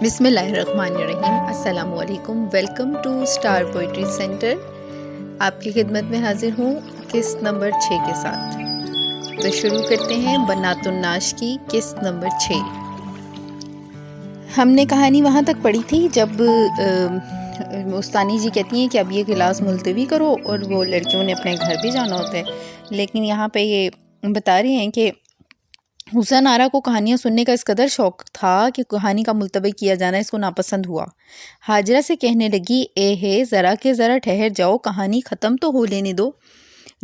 بسم اللہ الرحمن الرحیم۔ السلام علیکم، welcome to star poetry centre. آپ کی خدمت میں حاضر ہوں قسط نمبر 6 کے ساتھ۔ تو شروع کرتے ہیں بنات الناش کی قسط نمبر 6۔ ہم نے کہانی وہاں تک پڑھی تھی جب مستانی جی کہتی ہیں کہ اب یہ کلاس ملتوی کرو اور وہ لڑکیوں نے اپنے گھر بھی جانا ہوتا ہے، لیکن یہاں پہ یہ بتا رہے ہیں کہ حسن آرا کو کہانیاں سننے کا اس قدر شوق تھا کہ کہانی کا ملتوی کیا جانا اس کو ناپسند ہوا۔ ہاجرہ سے کہنے لگی، اے ذرا ٹھہر جاؤ، کہانی ختم تو ہو لینے دو،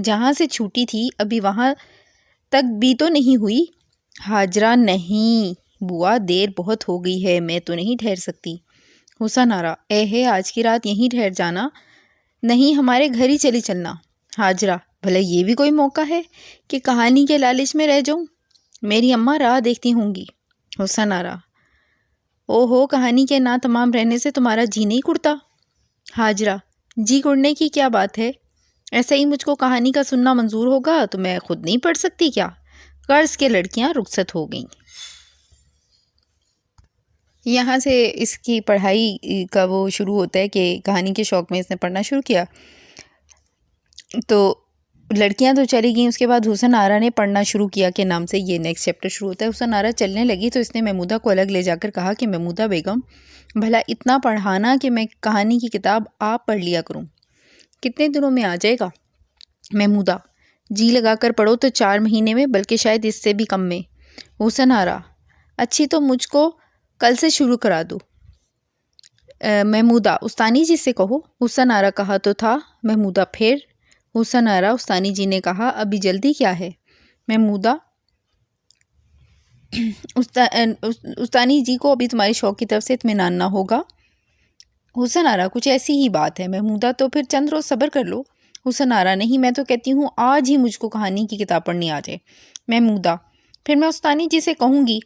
جہاں سے چھوٹی تھی ابھی وہاں تک بھی تو نہیں ہوئی۔ ہاجرہ، نہیں بوا، دیر بہت ہو گئی ہے، میں تو نہیں ٹھہر سکتی۔ حسن آرا، آج کی رات یہیں ٹھہر جانا، نہیں ہمارے گھر ہی چلی چلنا۔ ہاجرہ، بھلا یہ بھی کوئی موقع ہے کہ کہانی کے لالچ میں رہ جاؤں، میری اماں راہ دیکھتی ہوں گی۔ حسن آرا، کہانی کے نا تمام رہنے سے تمہارا جی نہیں کڑتا؟ ہاجرہ، جی کڑنے کی کیا بات ہے، ایسا ہی مجھ کو کہانی کا سننا منظور ہوگا تو میں خود نہیں پڑھ سکتی کیا؟ قرض کے لڑکیاں رخصت ہو گئیں۔ یہاں سے اس کی پڑھائی کا وہ شروع ہوتا ہے کہ کہانی کے شوق میں اس نے پڑھنا شروع کیا، تو لڑکیاں تو چلی گئیں۔ اس کے بعد حسن آرا نے پڑھنا شروع کیا کے نام سے یہ نیکسٹ چیپٹر شروع ہوتا ہے۔ حسن آرا چلنے لگی تو اس نے محمودہ کو الگ لے جا کر کہا کہ محمودہ بیگم، بھلا اتنا پڑھانا کہ میں کہانی کی کتاب آپ پڑھ لیا کروں، کتنے دنوں میں آ جائے گا؟ محمودہ، جی لگا کر پڑھو تو 4 مہینے میں، بلکہ شاید اس سے بھی کم میں۔ حسن آرا، اچھی تو مجھ کو کل سے شروع کرا دو۔ محمودہ، استانی جی سے کہو۔ حسن آرا، کہا تو تھا۔ محمودہ، پھر؟ حسن آرا، استانی جی نے کہا ابھی جلدی کیا ہے؟ محمودہ، استانی جی کو ابھی تمہارے شوق کی طرف سے اطمینان نہ ہوگا۔ حسن آرا، کچھ ایسی ہی بات ہے۔ محمودہ، تو پھر چند روز صبر کر لو۔ حسن آرا، نہیں، میں تو کہتی ہوں آج ہی مجھ کو کہانی کی کتاب پڑھنی آ جائے۔ محمودہ، پھر میں استانی جی سے کہوں گی۔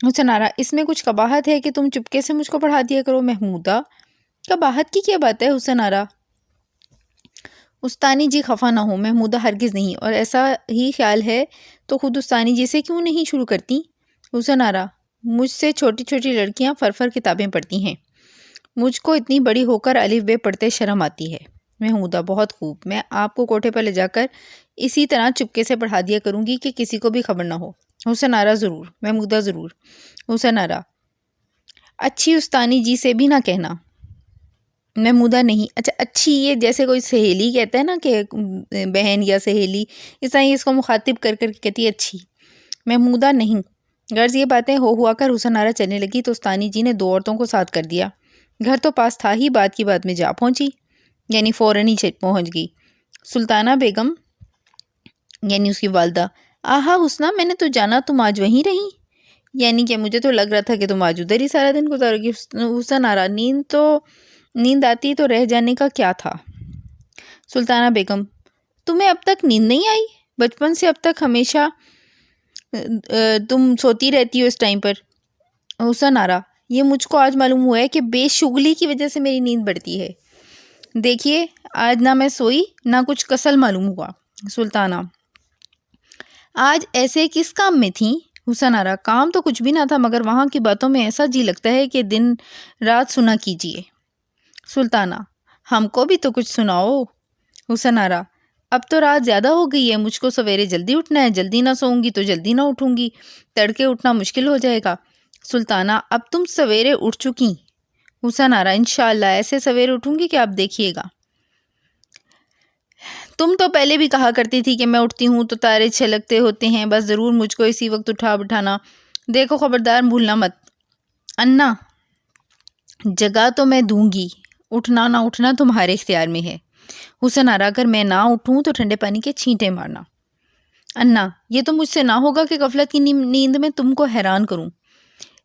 حسن آرا، اس میں کچھ قباحت ہے کہ تم چپکے سے مجھ کو پڑھا دیا کرو؟ محمودہ، قباحت کی کیا بات ہے حسن آرا؟ استانی جی خفا نہ ہو۔ محمودہ، ہرگز نہیں، اور ایسا ہی خیال ہے تو خود استانی جی سے کیوں نہیں شروع کرتی؟ حسن آرا، مجھ سے چھوٹی چھوٹی لڑکیاں فر کتابیں پڑھتی ہیں، مجھ کو اتنی بڑی ہو کر الف بے پڑھتے شرم آتی ہے۔ محمودہ، بہت خوب، میں آپ کو کوٹھے پر لے جا کر اسی طرح چپکے سے پڑھا دیا کروں گی کہ کسی کو بھی خبر نہ ہو۔ حسن آرا، ضرور۔ محمودہ، ضرور۔ حسن آرا، اچھی استانی جی سے بھی نہ کہنا۔ محمودہ، نہیں، اچھا اچھی، یہ جیسے کوئی سہیلی کہتا ہے نا کہ بہن یا سہیلی، اس طرح اس کو مخاطب کر کر کہتی ہے اچھی۔ محمودہ، نہیں، غرض یہ باتیں ہوا کر حسن آرا چلنے لگی تو استانی جی نے 2 عورتوں کو ساتھ کر دیا۔ گھر تو پاس تھا ہی، بات کی بات میں جا پہنچی، یعنی فوراً ہی پہنچ گئی۔ سلطانہ بیگم، یعنی اس کی والدہ، آہا حسنہ، میں نے تو جانا تم آج وہیں رہی، یعنی کہ مجھے تو لگ رہا تھا کہ تم آج ادھر ہی سارا دن گزارو گی۔ حسن آرا، نیند آتی تو رہ جانے کا کیا تھا۔ سلطانہ بیگم، تمہیں اب تک نیند نہیں آئی؟ بچپن سے اب تک ہمیشہ تم سوتی رہتی ہو اس ٹائم پر۔ حسن آرا، یہ مجھ کو آج معلوم ہوا ہے کہ بے شغلی کی وجہ سے میری نیند بڑھتی ہے۔ دیکھیے، آج نہ میں سوئی نہ کچھ کسل معلوم ہوا۔ سلطانہ، آج ایسے کس کام میں تھیں؟ حسن آرا، کام تو کچھ بھی نہ تھا، مگر وہاں کی باتوں میں ایسا جی لگتا ہے کہ دن رات سنا کیجیے۔ سلطانہ، ہم کو بھی تو کچھ سناؤ۔ حسن آرا، اب تو رات زیادہ ہو گئی ہے، مجھ کو سویرے جلدی اٹھنا ہے، جلدی نہ سوؤں گی تو جلدی نہ اٹھوں گی، تڑکے اٹھنا مشکل ہو جائے گا۔ سلطانہ، اب تم سویرے اٹھ چکی؟ حسن آرا، انشاءاللہ ایسے سویرے اٹھوں گی کہ آپ دیکھیے گا۔ تم تو پہلے بھی کہا کرتی تھی کہ میں اٹھتی ہوں تو تارے چھلکتے ہوتے ہیں، بس ضرور مجھ کو اسی وقت اٹھا بٹھانا، دیکھو خبردار بھولنا مت۔ انا، جگہ تو میں دوں گی، اٹھنا نہ اٹھنا تمہارے اختیار میں ہے۔ حسن آرا، اگر میں نہ اٹھوں تو ٹھنڈے پانی کے چھینٹے مارنا۔ انا، یہ تو مجھ سے نہ ہوگا کہ غفلت کی نیند میں تم کو حیران کروں،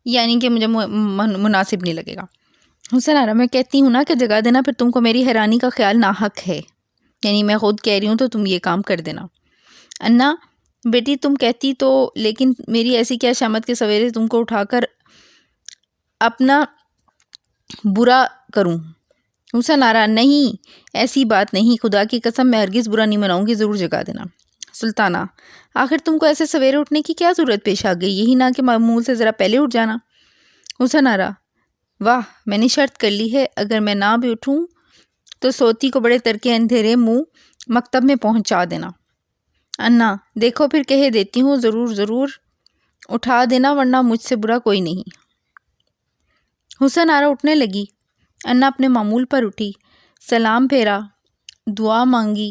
یعنی کہ مجھے مناسب نہیں لگے گا۔ حسن آرا، میں کہتی ہوں نا کہ جگہ دینا، پھر تم کو میری حیرانی کا خیال ناحق ہے، یعنی میں خود کہہ رہی ہوں تو تم یہ کام کر دینا۔ انا، بیٹی تم کہتی تو، لیکن میری ایسی کیا شامت کے سویرے تم کو اٹھا کر اپنا برا کروں۔ حسن آرا، نہیں، ایسی بات نہیں، خدا کی قسم میں ہرگز برا نہیں مناؤں گی، ضرور جگا دینا۔ سلطانہ، آخر تم کو ایسے سویرے اٹھنے کی کیا ضرورت پیش آ گئی، یہی نہ کہ معمول سے ذرا پہلے اٹھ جانا۔ حسن آرا، واہ، میں نے شرط کر لی ہے، اگر میں نہ بھی اٹھوں تو سوتی کو بڑے ترکے اندھیرے منہ مکتب میں پہنچا دینا۔ انا، دیکھو پھر کہہ دیتی ہوں، ضرور ضرور اٹھا دینا، ورنہ مجھ سے برا کوئی نہیں۔ حسن آرا اٹھنے لگی۔ انا اپنے معمول پر اٹھی، سلام پھیرا، دعا مانگی۔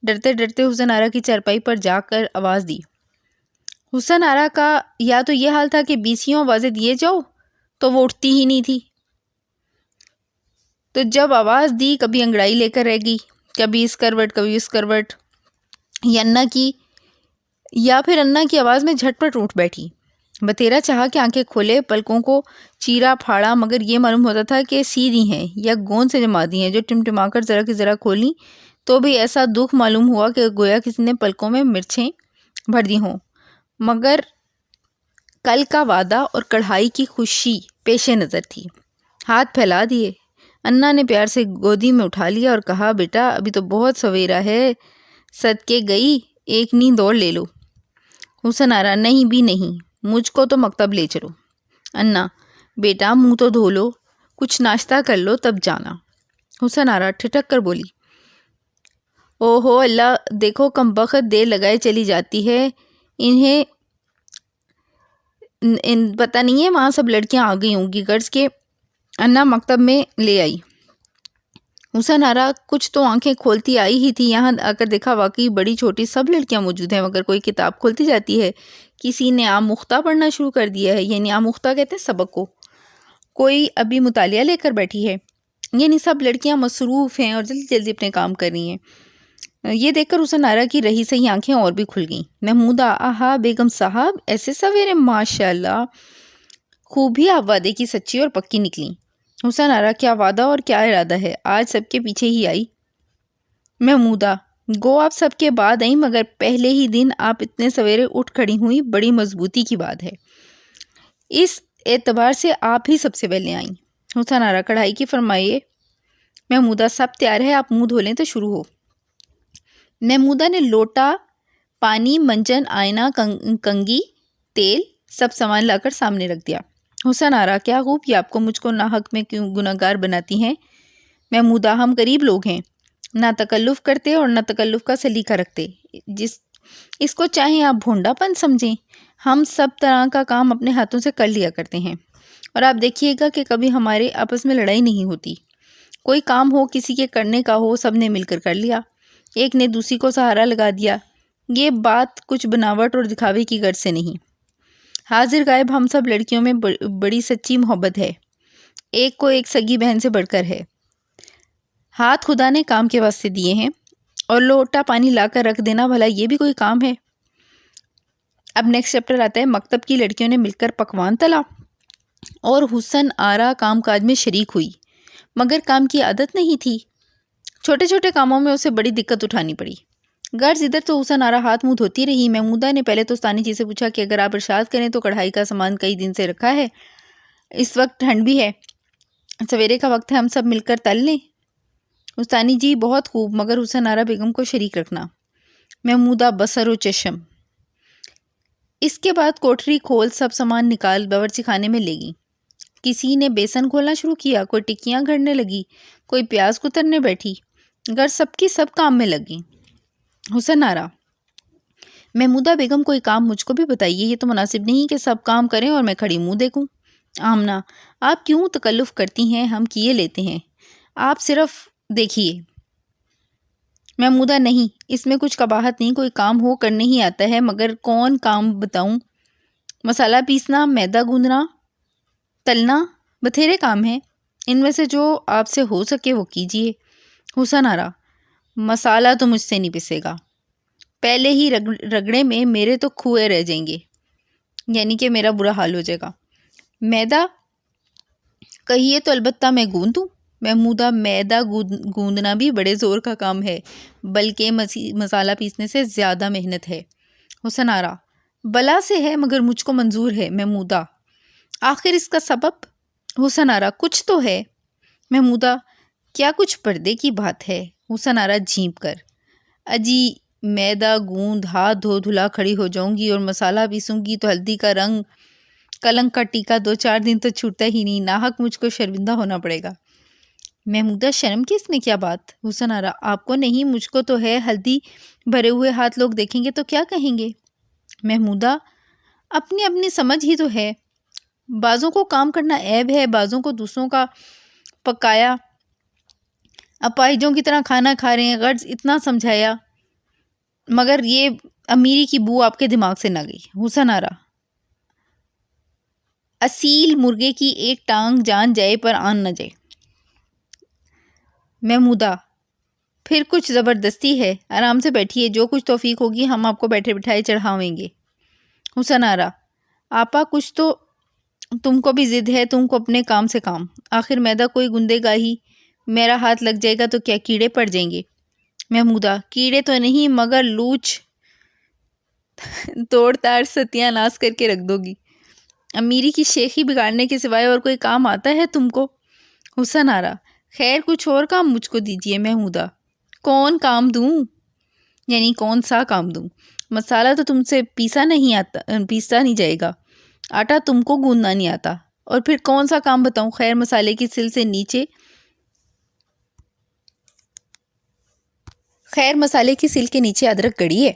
ڈرتے ڈرتے حسن آرا کی چارپائی پر جا کر آواز دی۔ حسن آرا کا یا تو یہ حال تھا کہ 20 آوازیں دیے جاؤ تو وہ اٹھتی ہی نہیں تھی، تو جب آواز دی کبھی انگڑائی لے کر رہ گئی، کبھی اس کروٹ کبھی اس کروٹ، یا پھر انا کی آواز میں جھٹ پٹ اٹھ بیٹھی۔ بتیرا چاہا کہ آنکھیں کھولے، پلکوں کو چیرا پھاڑا، مگر یہ معلوم ہوتا تھا کہ سیدھی ہیں یا گوند سے جما دی ہیں۔ جو ٹمٹما کر ذرا کی ذرا کھولیں تو بھی ایسا دکھ معلوم ہوا کہ گویا کسی نے پلکوں میں مرچیں بھر دی ہوں۔ مگر کل کا وعدہ اور کڑھائی کی خوشی پیش نظر تھی۔ ہاتھ پھیلا دیے، انا نے پیار سے گودی میں اٹھا لیا اور کہا، بیٹا ابھی تو بہت سویرا ہے، صدقے گئی ایک نیند اور لے لو۔ حسن آرا، نہیں بھی نہیں، مجھ کو تو مکتب لے چلو۔ انا، بیٹا منہ تو دھو لو، کچھ ناشتہ کر لو تب جانا۔ حسن آرا ٹھٹک کر بولی، او ہو اللہ، دیکھو کم بخت دیر لگائے چلی جاتی ہے، انہیں پتہ نہیں ہے وہاں سب لڑکیاں آ گئی ہوں گی، غرض کے انا مکتب میں لے آئی۔ حسن آرا کچھ تو آنکھیں کھولتی آئی ہی تھی، یہاں آ کر دیکھا واقعی بڑی چھوٹی سب لڑکیاں موجود ہیں، مگر کوئی کتاب کھولتی جاتی ہے، کسی نے آموختہ پڑھنا شروع کر دیا ہے، یعنی آموختہ کہتے ہیں سبق کو، کوئی ابھی مطالعہ لے کر بیٹھی ہے، یعنی سب لڑکیاں مصروف ہیں اور جلدی جلدی اپنے کام کر رہی ہیں۔ یہ دیکھ کر حسن آرا کی رہی سہی آنکھیں اور بھی کھل گئیں۔ محمودہ، آہا بیگم صاحب ایسے سویرے، ماشاءاللہ، خوب ہی آپ وعدے کی سچی اور پکی نکلیں۔ حسن آرا، کیا وعدہ اور کیا ارادہ ہے، آج سب کے پیچھے ہی آئی۔ محمودہ، گو آپ سب کے بعد آئیں، مگر پہلے ہی دن آپ اتنے سویرے اٹھ کھڑی ہوئی، بڑی مضبوطی کی بات ہے، اس اعتبار سے آپ ہی سب سے پہلے آئیں۔ حسن آرا، کڑھائی کی فرمائیے۔ محمودہ، سب تیار ہے، آپ منہ دھو لیں تو شروع ہو۔ محمودہ نے لوٹا، پانی، منجن، آئینہ، کنگھی، تیل، سب سامان لا کر سامنے رکھ دیا۔ حسن آرا، کیا خوب کہ آپ کو مجھ کو ناحق میں کیوں گناہگار بناتی ہیں۔ محمودہ، ہم غریب لوگ ہیں، نہ تکلف کرتے اور نہ تکلف کا سلیقہ رکھتے، اس کو چاہیں آپ بھونڈا پن سمجھیں، ہم سب طرح کا کام اپنے ہاتھوں سے کر لیا کرتے ہیں، اور آپ دیکھیے گا کہ کبھی ہمارے آپس میں لڑائی نہیں ہوتی۔ کوئی کام ہو، کسی کے کرنے کا ہو، سب نے مل کر کر لیا، ایک نے دوسری کو سہارا لگا دیا۔ یہ بات کچھ بناوٹ اور دکھاوے کی غرض سے نہیں، حاضر غائب ہم سب لڑکیوں میں بڑی سچی محبت ہے، ایک کو ایک سگی بہن سے بڑھ کر ہے۔ ہاتھ خدا نے کام کے واسطے دیے ہیں، اور لوٹا پانی لا کر رکھ دینا بھلا یہ بھی کوئی کام ہے۔ اب نیکسٹ چیپٹر آتا ہے، مکتب کی لڑکیوں نے مل کر پکوان تلا اور حسن آرا کام کاج میں شریک ہوئی، مگر کام کی عادت نہیں تھی، چھوٹے چھوٹے کاموں میں اسے بڑی دقت اٹھانی پڑی۔ غرض ادھر تو حسن آرا ہاتھ منہ دھوتی رہی۔ محمودہ نے پہلے تو ثانی جی سے پوچھا کہ اگر آپ ارشاد کریں تو کڑھائی کا سامان کئی دن سے رکھا ہے، اس وقت ٹھنڈ بھی ہے، سویرے کا وقت ہے، ہم سب مل کر تل لیں۔ استانی جی، بہت خوب، مگر حسن آرا بیگم کو شریک رکھنا۔ محمودہ، بصر و چشم۔ اس کے بعد کوٹری کھول سب سامان نکال باورچی خانے میں لے گئی۔ کسی نے بیسن کھولنا شروع کیا، کوئی ٹکیاں گھڑنے لگی، کوئی پیاز کترنے بیٹھی، غرض سب کی سب کام میں لگ گئی۔ حسن آرا، محمودہ بیگم کوئی کام مجھ کو بھی بتائیے، یہ تو مناسب نہیں کہ سب کام کریں اور میں کھڑی منہ دیکھوں۔ آمنہ، آپ کیوں تکلف کرتی ہیں، ہم کیے لیتے ہیں، آپ صرف دیکھیے۔ محمودہ، نہیں، اس میں کچھ قباحت نہیں، کوئی کام ہو کرنے ہی آتا ہے، مگر کون کام بتاؤں، مسالہ پیسنا، میدا گوندنا، تلنا، بتھیرے کام ہیں، ان میں سے جو آپ سے ہو سکے وہ کیجیے۔ حسن آرا، مسالہ تو مجھ سے نہیں پسے گا، پہلے ہی رگڑے میں میرے تو کھوئے رہ جائیں گے، یعنی کہ میرا برا حال ہو جائے گا۔ میدا کہیے تو البتہ میں گوندوں۔ محمودہ، میدا گوندنا بھی بڑے زور کا کام ہے، بلکہ مسالہ پیسنے سے زیادہ محنت ہے۔ حسن آرا، بلا سے ہے مگر مجھ کو منظور ہے۔ محمودہ، آخر اس کا سبب؟ حسن آرا، کچھ تو ہے۔ محمودہ، کیا کچھ پردے کی بات ہے؟ حسن آرا جھینپ کر، اجی میدا گوند ہاتھ دھو دھلا کھڑی ہو جاؤں گی اور مسالہ پیسوں گی تو ہلدی کا رنگ کلنک کا ٹیکا 2-4 دن تو چھوٹتا ہی نہیں، ناحق مجھ کو شرمندہ ہونا پڑے گا۔ محمودہ شرم کی اس میں کیا بات؟ حسن آرا آپ کو نہیں مجھ کو تو ہے، ہلدی بھرے ہوئے ہاتھ لوگ دیکھیں گے تو کیا کہیں گے؟ محمودہ اپنی اپنی سمجھ ہی تو ہے، بعضوں کو کام کرنا عیب ہے، بعضوں کو دوسروں کا پکایا اپائجوں کی طرح کھانا کھا رہے ہیں، غرض اتنا سمجھایا مگر یہ امیری کی بو آپ کے دماغ سے نہ گئی۔ حسن آرا اصیل مرغے کی ایک ٹانگ جان جائے پر آن نہ جائے۔ محمودہ پھر کچھ زبردستی ہے، آرام سے بیٹھیے، جو کچھ توفیق ہوگی ہم آپ کو بیٹھے بٹھائے چڑھاویں گے۔ حسن آرا آپا کچھ تو تم کو بھی ضد ہے، تم کو اپنے کام سے کام، آخر میدہ کوئی گندے گا ہی، میرا ہاتھ لگ جائے گا تو کیا کیڑے پڑ جائیں گے؟ محمودہ کیڑے تو نہیں مگر لوچ توڑ تاڑ ستیہ ناس کر کے رکھ دو گی۔ امیری کی شیخی بگاڑنے کے سوائے اور کوئی کام آتا ہے تم کو؟ حسن آرا خیر کچھ اور کام مجھ کو دیجئے۔ محمودہ کون کام دوں؟ یعنی کون سا کام دوں؟ مسالہ تو تم سے پیسا نہیں جائے گا، آٹا تم کو گوندنا نہیں آتا، اور پھر کون سا کام بتاؤں؟ خیر مسالے کی سل کے نیچے ادرک گڑی ہے،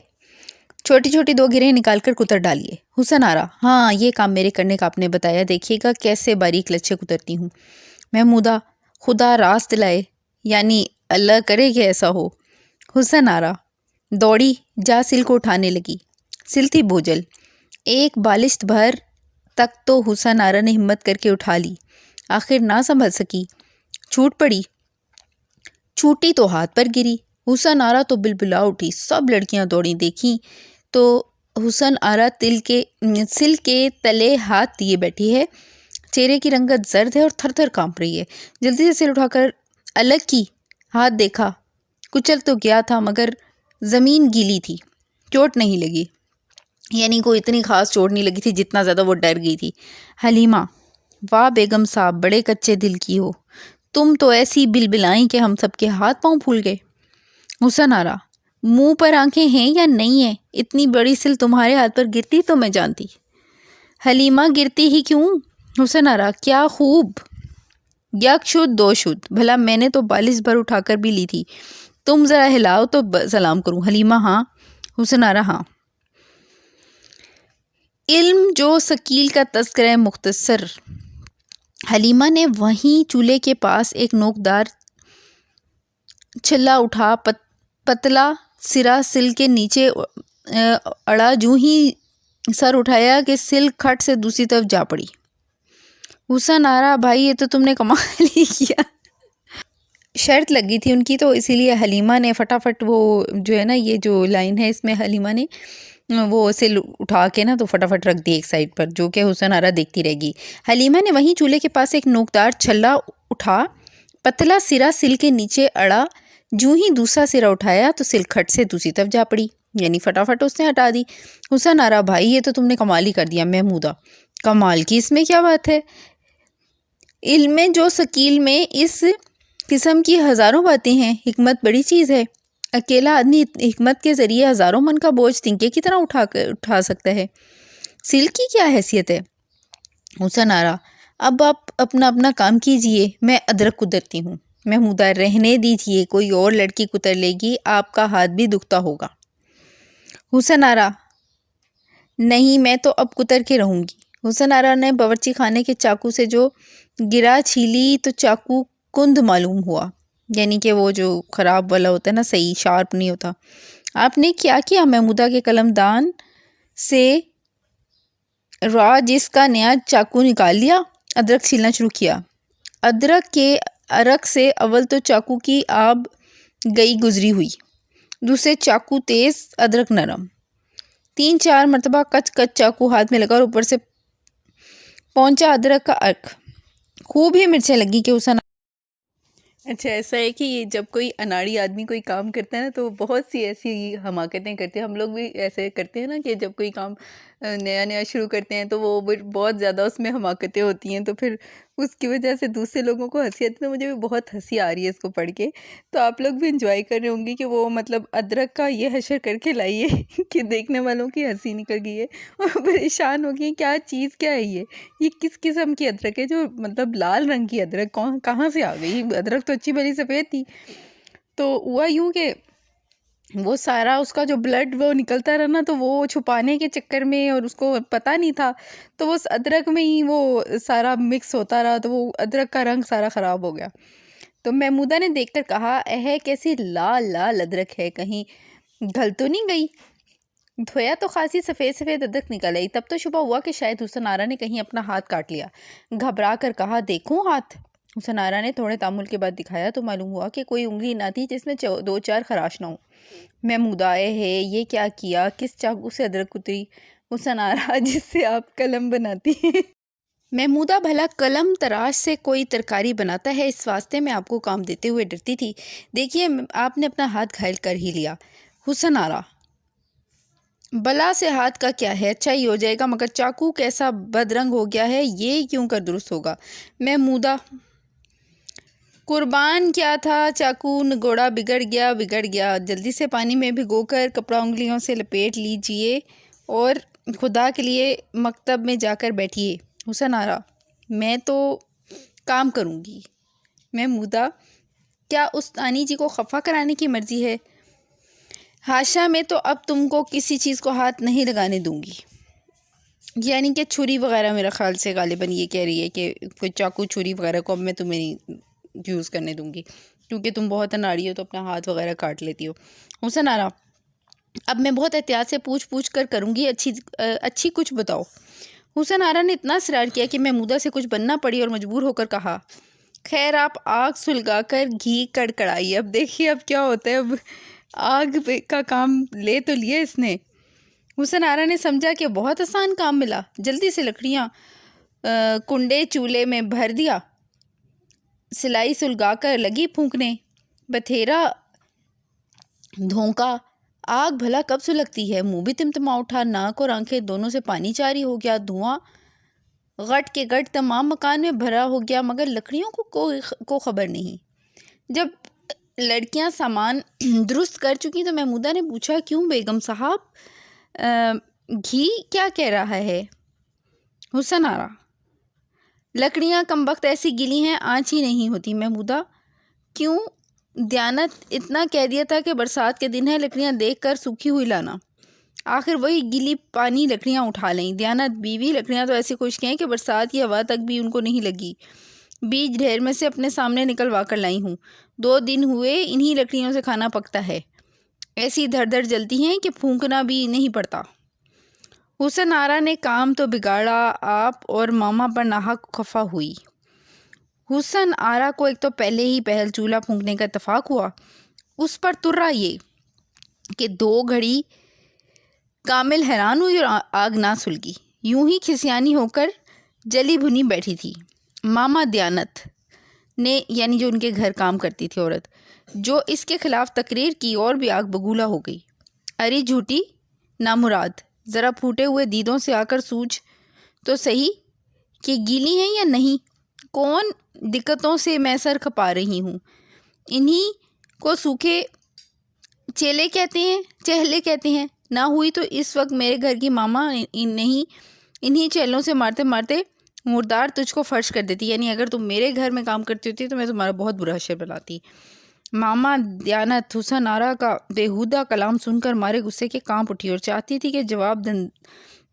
چھوٹی چھوٹی 2 گرہیں نکال کر کتر ڈالیے۔ حسن آرا ہاں یہ کام میرے کرنے کا آپ نے بتایا، دیکھیے گا کیسے باریک لچھے کترتی ہوں۔ محمودہ خدا راست لائے، یعنی اللہ کرے کہ ایسا ہو۔ حسن آرا دوڑی جا سل کو اٹھانے لگی، سل تھی بوجھل، ایک بالشت بھر تک تو حسن آرا نے ہمت کر کے اٹھا لی، آخر نہ سنبھل سکی، چھوٹ پڑی، چھوٹی تو ہاتھ پر گری۔ حسن آرا تو بلبلا اٹھی، سب لڑکیاں دوڑیں، دیکھیں تو حسن آرا سل کے تلے ہاتھ دیے بیٹھی ہے، چہرے کی رنگت زرد ہے اور تھر تھر کانپ رہی ہے۔ جلدی سے سل اٹھا کر الگ کی، ہاتھ دیکھا، کچل تو گیا تھا مگر زمین گیلی تھی، چوٹ نہیں لگی، یعنی کوئی اتنی خاص چوٹ نہیں لگی تھی جتنا زیادہ وہ ڈر گئی تھی۔ حلیمہ واہ بیگم صاحب بڑے کچے دل کی ہو، تم تو ایسی بلبلائیں کہ ہم سب کے ہاتھ پاؤں پھول گئے۔ حسن آرا منہ پر آنکھیں ہیں یا نہیں ہیں؟ اتنی بڑی سل تمہارے ہاتھ پر گرتی تو میں جانتی۔ حلیمہ گرتی ہی کیوں؟ حسن آرا کیا خوب، یک شد 2 شد، بھلا میں نے تو بالش بھر اٹھا کر بھی لی تھی، تم ذرا ہلاؤ تو سلام کروں۔ حلیمہ ہاں۔ حسن آرا ہاں۔ علم جو ثقیل کا تذکرہ مختصر۔ حلیمہ نے وہیں چولہے کے پاس ایک نوکدار چھلا اٹھا، پتلا سرا سل کے نیچے اڑا، جوں ہی سر اٹھایا کہ سل کھٹ سے دوسری طرف جا پڑی۔ حسن آرا بھائی یہ تو تم نے کمال ہی کیا، شرط لگی تھی ان کی تو اسی لیے حلیمہ نے فٹافٹ وہ جو ہے نا، یہ جو لائن ہے اس میں حلیمہ نے وہ سل اٹھا کے نا تو فٹافٹ رکھ دی ایک سائڈ پر، جو کہ حسن آرا دیکھتی رہ گی۔ حلیمہ نے وہیں چولہے کے پاس ایک نوکدار چھلا اٹھا، پتلا سرا سل کے نیچے اڑا، جوں ہی دوسرا سرا اٹھایا تو سل کھٹ سے دوسری طرف جا پڑی، یعنی فٹافٹ اس نے ہٹا دی۔ حسن آرا بھائی یہ تو تم نے کمال ہی کر دیا۔ محمودہ کمال کی اس میں کیا بات ہے؟ علم جو ثقیل میں اس قسم کی ہزاروں باتیں ہیں، حکمت بڑی چیز ہے، اکیلا آدمی حکمت کے ذریعے ہزاروں من کا بوجھ تنکے کی طرح اٹھا سکتا ہے، سل کی کیا حیثیت ہے؟ حسن آرا اب آپ اپنا کام کیجئے، میں ادرک کترتی ہوں۔ محمودہ رہنے دیجئے، کوئی اور لڑکی کتر لے گی، آپ کا ہاتھ بھی دکھتا ہوگا۔ حسن آرا نہیں میں تو اب کتر کے رہوں گی۔ حسن آرا نے باورچی خانے کے چاقو سے جو گرا چھیلی تو چاقو کند معلوم ہوا، یعنی کہ وہ جو خراب والا ہوتا ہے نا، صحیح شارپ نہیں ہوتا۔ آپ نے کیا کیا؟ محمودہ کے قلم دان سے جس کا نیا چاقو نکال لیا، ادرک چھیلنا شروع کیا۔ ادرک کے عرق سے اول تو چاقو کی آب گئی گزری ہوئی، دوسرے چاقو تیز، ادرک نرم، 3-4 مرتبہ کچ کچ چاقو ہاتھ میں لگا اور اوپر سے پہنچا ادرک کا عرق، خوب ہی مرچیں لگی کہ حسن۔ اچھا ایسا ہے کہ یہ جب کوئی اناڑی آدمی کوئی کام کرتا ہے نا تو بہت سی ایسی حماقتیں کرتے ہیں، ہم لوگ بھی ایسے کرتے ہیں نا کہ جب کوئی کام نیا نیا شروع کرتے ہیں تو وہ بہت زیادہ اس میں حماقتیں ہوتی ہیں، تو پھر اس کی وجہ سے دوسرے لوگوں کو ہنسی آتی ہے، تو مجھے بھی بہت ہنسی آ رہی ہے اس کو پڑھ کے۔ تو آپ لوگ بھی انجوائے کر رہے ہوں گے کہ وہ مطلب ادرک کا یہ حشر کر کے لائی ہے کہ دیکھنے والوں کی ہنسی نکل گئی ہے اور پریشان ہو گئی کیا چیز کیا ہے یہ کس قسم کی ادرک ہے، جو مطلب لال رنگ کی ادرک کہاں سے آ گئی؟ ادرک تو اچھی بھلی سفید تھی۔ تو ہوا یوں کہ وہ سارا اس کا جو بلڈ وہ نکلتا رہا نا، تو وہ چھپانے کے چکر میں، اور اس کو پتہ نہیں تھا، تو وہ اس ادرک میں ہی وہ سارا مکس ہوتا رہا، تو وہ ادرک کا رنگ سارا خراب ہو گیا۔ تو محمودہ نے دیکھ کر کہا، اے کیسی لال لال ادرک ہے، کہیں گل تو نہیں گئی؟ دھویا تو خاصی سفید سفید ادرک نکل آئی۔ تب تو شبہ ہوا کہ شاید حسن آرا نے کہیں اپنا ہاتھ کاٹ لیا۔ گھبرا کر کہا، دیکھوں ہاتھ؟ حسن آرا نے تھوڑے تامل کے بعد دکھایا تو معلوم ہوا کہ کوئی انگلی نہ تھی جس میں 2-4 خراش نہ ہو۔ محمودہ، یہ کیا کیا؟ کس چاقو سے ادرک کتری؟ حسن آرا، جس سے آپ قلم بناتی ہیں۔ محمودہ، بھلا قلم تراش سے کوئی ترکاری بناتا ہے؟ اس واسطے میں آپ کو کام دیتے ہوئے ڈرتی تھی۔ دیکھیے آپ نے اپنا ہاتھ گھائل کر ہی لیا۔ حسن آرا، بلا سے ہاتھ کا کیا ہے، اچھا ہی ہو جائے گا، مگر چاقو کیسا بدرنگ ہو گیا ہے، یہ کیوں کر درست ہوگا؟ محمودہ، قربان کیا تھا، چاقو نگوڑا بگڑ گیا، جلدی سے پانی میں بھگو کر کپڑا انگلیوں سے لپیٹ لیجئے اور خدا کے لیے مکتب میں جا کر بیٹھیے۔ حسن آرا، میں تو کام کروں گی۔ محمودہ، کیا استانی جی کو خفا کرانے کی مرضی ہے؟ حاشا، میں تو اب تم کو کسی چیز کو ہاتھ نہیں لگانے دوں گی، یعنی کہ چھری وغیرہ، میرا خیال سے غالباً یہ کہہ رہی ہے کہ کوئی چاقو چھری وغیرہ کو اب میں تمہیں نہیں یوز کرنے دوں گی، کیونکہ تم بہت اناڑی ہو تو اپنا ہاتھ وغیرہ کاٹ لیتی ہو۔ حسن آرا، اب میں بہت احتیاط سے پوچھ کر کروں گی، اچھی کچھ بتاؤ۔ حسن آرا نے اتنا اصرار کیا کہ محمودہ سے کچھ بننا پڑی اور مجبور ہو کر کہا، خیر آپ آگ سلگا کر گھی کڑکڑائیے۔ اب دیکھیے اب کیا ہوتا ہے، اب آگ کا کام لے تو لیا اس نے۔ حسن آرا نے سمجھا کہ بہت آسان کام ملا، جلدی سے لکڑیاں کنڈے چولہے میں بھر دیا، سلائی سلگا کر لگی پھونکنے، بتھیرا دھونکا، آگ بھلا کب سلگتی ہے، منہ بھی تمتما اٹھا، ناک اور آنکھیں دونوں سے پانی جاری ہو گیا، دھواں غٹ کے گٹ تمام مکان میں بھرا ہو گیا، مگر لکڑیوں کو خبر نہیں۔ جب لڑکیاں سامان درست کر چکی تو محمودہ نے پوچھا، کیوں بیگم صاحب، گھی کیا کہہ رہا ہے؟ حسن آرا، لکڑیاں کمبخت ایسی گلی ہیں آنچ ہی نہیں ہوتی۔ محمودہ، کیوں؟ دیانت اتنا کہہ دیا تھا کہ برسات کے دن ہے، لکڑیاں دیکھ کر سوکھی ہوئی لانا، آخر وہی گلی پانی لکڑیاں اٹھا لیں۔ دیانت بیوی، لکڑیاں تو ایسی خشک ہیں کہ برسات کی ہوا تک بھی ان کو نہیں لگی، بیج ڈھیر میں سے اپنے سامنے نکلوا کر لائی ہوں، 2 دن ہوئے انہی لکڑیوں سے کھانا پکتا ہے، ایسی دھڑ دھڑ جلتی ہیں کہ پھونکنا بھی نہیں پڑتا۔ حسن آرا نے کام تو بگاڑا، آپ اور ماما پر ناحق خفا ہوئی۔ حسن آرا کو ایک تو پہلے ہی پہل چولہا پھونکنے کا اتفاق ہوا، اس پر ترا یہ کہ 2 گھڑی کامل حیران ہوئی اور آگ نہ سلگی، یوں ہی کھسیانی ہو کر جلی بھنی بیٹھی تھی۔ ماما دیانت نے، یعنی جو ان کے گھر کام کرتی تھی عورت، جو اس کے خلاف تقریر کی اور بھی آگ بگولا ہو گئی۔ ارے جھوٹی نامراد، ذرا پھوٹے ہوئے دیدوں سے آ کر سوچ تو صحیح کہ گیلی ہیں یا نہیں، کون دقتوں سے میں سر کھپا رہی ہوں، انہی کو سوکھے چیلے کہتے ہیں، نہ ہوئی تو اس وقت میرے گھر کی ماما انہی چیلوں سے مارتے مارتے مردار تجھ کو فرش کر دیتی، یعنی اگر تم میرے گھر میں کام کرتی ہوتی تو میں تمہارا بہت برا حشر بناتی۔ ماما دیانت حسن آرا کا بیہودہ کلام سن کر مارے غصے کے کانپ اٹھی اور چاہتی تھی کہ جواب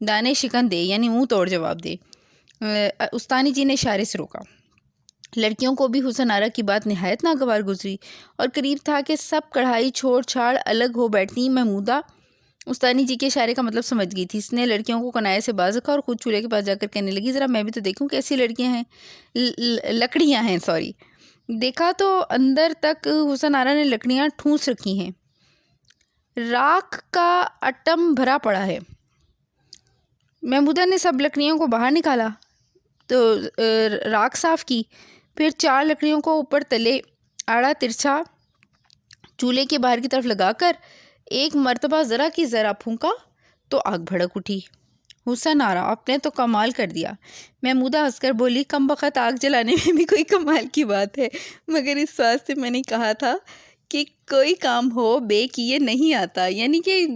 دانے شکن دے، یعنی منہ توڑ جواب دے۔ استانی جی نے اشارے سے روکا۔ لڑکیوں کو بھی حسن آرا کی بات نہایت ناگوار گزری اور قریب تھا کہ سب کڑھائی چھوڑ چھاڑ الگ ہو بیٹھتی۔ محمودہ استانی جی کے اشارے کا مطلب سمجھ گئی تھی، اس نے لڑکیوں کو کنائے سے باز رکھا اور خود چولہے کے پاس جا کر کہنے لگی، ذرا میں بھی تو دیکھوں کیسی لکڑیاں ہیں۔ دیکھا تو اندر تک حسن آرا نے لکڑیاں ٹھونس رکھی ہیں، راکھ کا اٹم بھرا پڑا ہے۔ محمودہ نے سب لکڑیوں کو باہر نکالا تو راکھ صاف کی، پھر 4 لکڑیوں کو اوپر تلے آڑا ترچھا چولہے کے باہر کی طرف لگا کر ایک مرتبہ ذرا کی ذرا پھونکا تو آگ بھڑک اٹھی حسن آرا آپ نے تو کمال کر دیا۔ محمودہ ہنس کر بولی کم بخت آگ جلانے میں بھی کوئی کمال کی بات ہے، مگر اس واسطے میں نے کہا تھا کہ کوئی کام ہو بے کیے نہیں آتا، یعنی کہ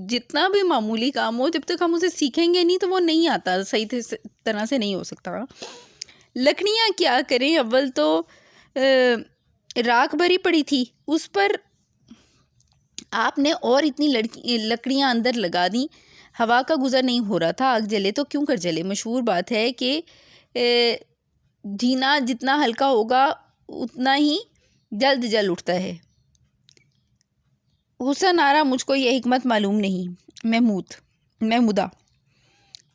جتنا بھی معمولی کام ہو جب تک ہم اسے سیکھیں گے نہیں تو وہ نہیں آتا، صحیح طرح سے نہیں ہو سکتا۔ لکڑیاں کیا کریں، اول تو راکھ بھری پڑی تھی، اس پر آپ نے اور اتنی لکڑیاں اندر لگا دیں، ہوا کا گزر نہیں ہو رہا تھا، آگ جلے تو کیوں کر جلے۔ مشہور بات ہے کہ جینا جتنا ہلکا ہوگا اتنا ہی جلد جل اٹھتا ہے۔ حسن آرا مجھ کو یہ حکمت معلوم نہیں۔ محمودہ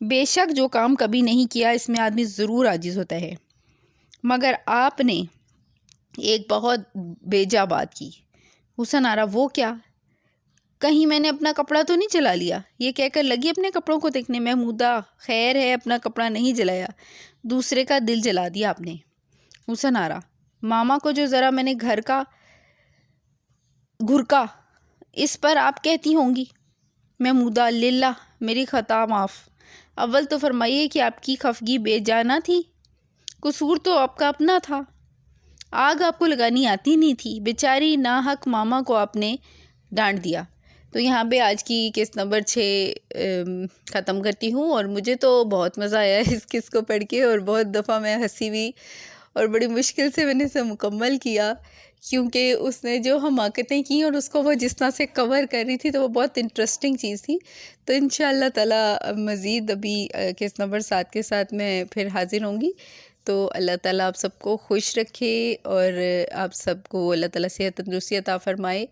بے شک جو کام کبھی نہیں کیا اس میں آدمی ضرور عاجز ہوتا ہے، مگر آپ نے ایک بہت بیجا بات کی۔ حسن آرا وہ کیا؟ کہیں میں نے اپنا کپڑا تو نہیں جلا لیا؟ یہ کہہ کر لگی اپنے کپڑوں کو دیکھنے۔ محمودہ خیر ہے اپنا کپڑا نہیں جلایا، دوسرے کا دل جلا دیا آپ نے۔ حسن آرا ماما کو جو ذرا میں نے گھر کا گھرکا اس پر آپ کہتی ہوں گی۔ محمودہ للہ میری خطا معاف، اول تو فرمائیے کہ آپ کی خفگی بے جا نہ تھی، قصور تو آپ کا اپنا تھا، آگ آپ کو لگانی آتی نہیں تھی، بیچاری ناحق ماما کو آپ نے ڈانٹ دیا۔ تو یہاں پہ آج کی قسط نمبر 6 ختم کرتی ہوں، اور مجھے تو بہت مزہ آیا اس قسط کو پڑھ کے، اور بہت دفعہ میں ہنسی بھی، اور بڑی مشکل سے میں نے اسے مکمل کیا کیونکہ اس نے جو حماقتیں کی اور اس کو وہ جس طرح سے کور کر رہی تھی تو وہ بہت انٹرسٹنگ چیز تھی۔ تو انشاءاللہ تعالی مزید ابھی قسط نمبر 7 کے ساتھ میں پھر حاضر ہوں گی۔ تو اللہ تعالیٰ آپ سب کو خوش رکھے اور آپ سب کو اللہ تعالیٰ صحت تندرستی عطا فرمائے۔